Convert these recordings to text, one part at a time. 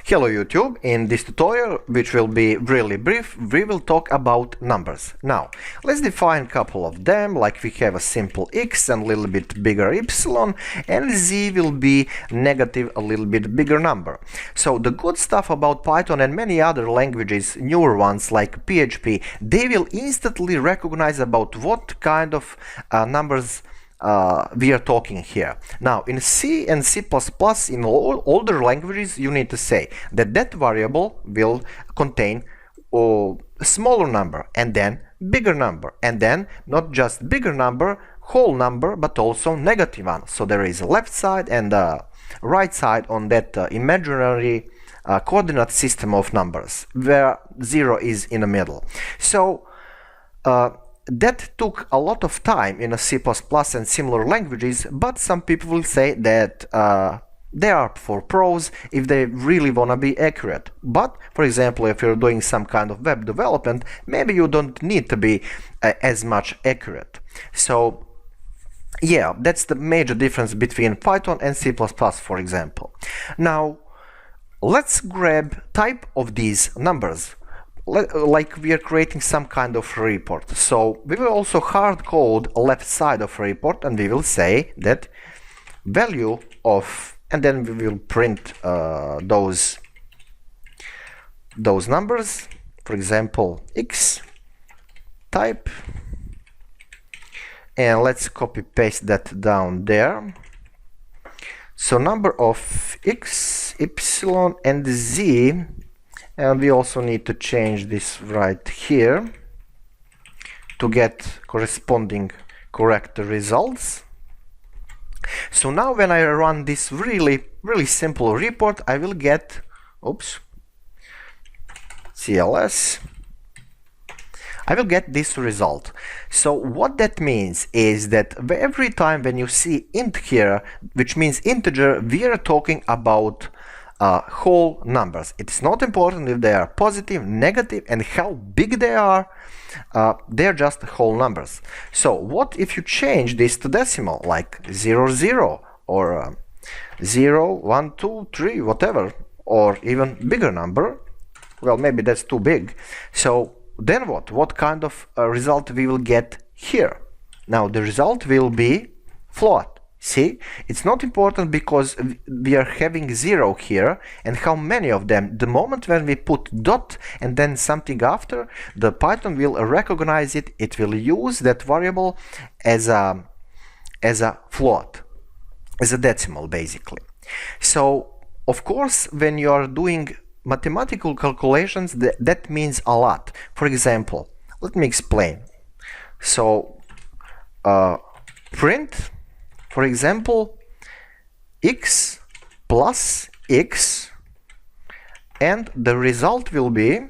Hello YouTube, in this tutorial, which will be really brief, we will talk about numbers. Now, let's define a couple of them, like we have a simple x and a little bit bigger epsilon, and z will be negative, a little bit bigger number. So the good stuff about Python and many other languages, newer ones like PHP, they will instantly recognize about what kind of numbers we are talking here. Now in C and C++, in all older languages, you need to say that that variable will contain a smaller number and then bigger number, and then not just bigger number, whole number, but also negative one. So there is a left side and a right side on that imaginary coordinate system of numbers, where 0 is in the middle. So that took a lot of time in a C++ and similar languages, but some people will say that they are for pros if they really want to be accurate. But, for example, if you're doing some kind of web development, maybe you don't need to be as much accurate. So, yeah, that's the major difference between Python and C++, for example. Now, let's grab type of these numbers. Like we are creating some kind of report. So we will also hard code left side of report, and we will say that value of, and then we will print those numbers. For example, x type, and let's copy paste that down there. So number of x, epsilon, and z. And we also need to change this right here to get corresponding correct results. So now when I run this really simple report, I will get, CLS, I will get this result. So what that means is that every time when you see int here, which means integer, we are talking about whole numbers. It's not important if they are positive, negative, and how big they are. They're just whole numbers. So what if you change this to decimal, like 0, 0, or 0, 1, 2, 3, whatever, or even bigger number? Well, maybe that's too big. So then what? What kind of result we will get here? Now the result will be float. See, it's not important because we are having 0 here, and how many of them. The moment when we put dot and then something after, the Python will recognize it. It will use that variable as a float, as a decimal, basically. So, of course, when you are doing mathematical calculations, that means a lot. For example, let me explain. So, print, for example, x plus x, and the result will be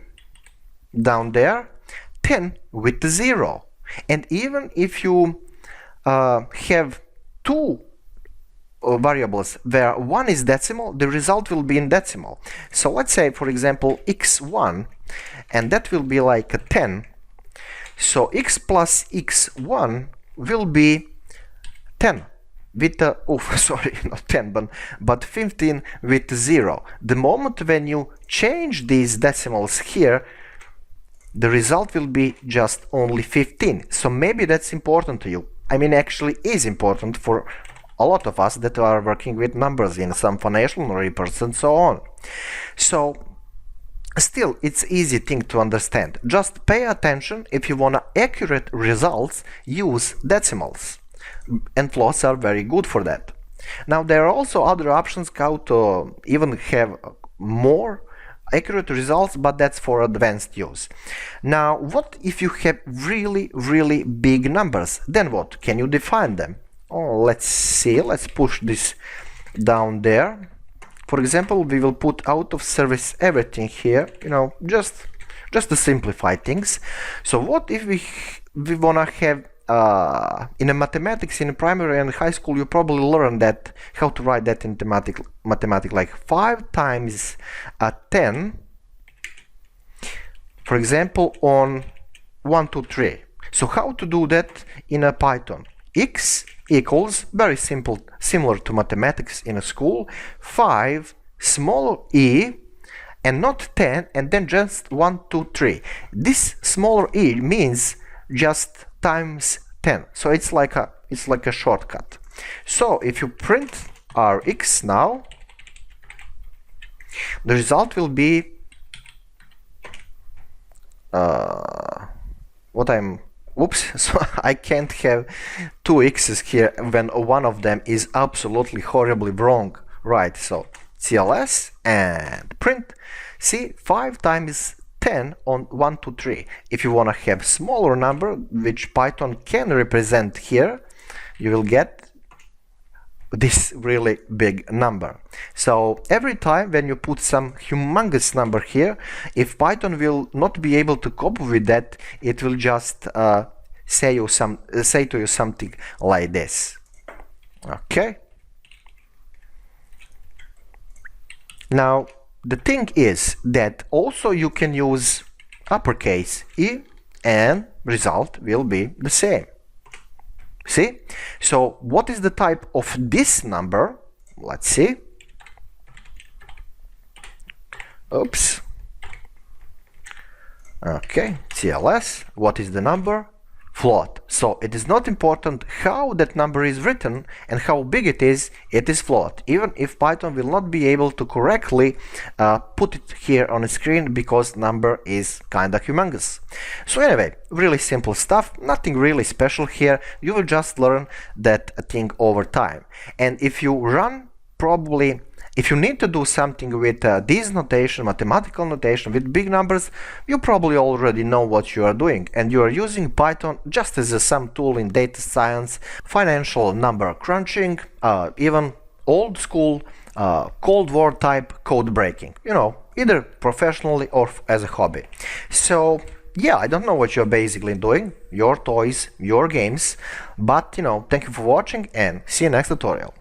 down there 10 with 0. And even if you have two variables where one is decimal, the result will be in decimal. So let's say, for example, x1, and that will be like a 10. So x plus x1 will be 10. With sorry, not 10, but 15 with 0. The moment when you change these decimals here, the result will be just only 15. So maybe that's important to you. I mean, actually is important for a lot of us that are working with numbers in some financial reports and so on. So still, it's easy thing to understand. Just pay attention. If you want accurate results, use decimals. And floats are very good for that. Now there are also other options how to even have more accurate results, but that's for advanced use. Now what if you have really big numbers? Then what? Can you define them? Oh, let's see. Let's push this down there. For example, we will put out of service everything here, you know, just to simplify things. So what if we wanna have in a mathematics in primary and high school, you probably learned that how to write that in mathematics, like 5 times 10, for example, on 1, 2, 3. So how to do that in a Python? X equals, very simple, similar to mathematics in a school, 5 small e and not 10 and then just 1, 2, 3. This smaller e means just times 10. So it's like a shortcut. So if you print Rx now, the result will be so I can't have two x's here when one of them is absolutely horribly wrong. Right, so CLS and print. See, 5 times 10 on 1, 2, 3. If you want to have smaller number, which Python can represent here, you will get this really big number. So every time when you put some humongous number here, if Python will not be able to cope with that, it will just say to you something like this. Okay. Now the thing is that also you can use uppercase E and result will be the same. See? So what is the type of this number? Let's see. Oops. Okay, CLS. What is the number? Float. So it is not important how that number is written and how big it is float. Even if Python will not be able to correctly put it here on the screen because number is kinda humongous. So anyway, really simple stuff, nothing really special here. You will just learn that thing over time. And if you run if you need to do something with this notation, mathematical notation, with big numbers, you probably already know what you are doing, and you are using Python just as a sum tool in data science, financial number crunching, even old school Cold War type code breaking, you know, either professionally or as a hobby. So yeah, I don't know what you're basically doing, your toys, your games, but you know, thank you for watching and see you next tutorial.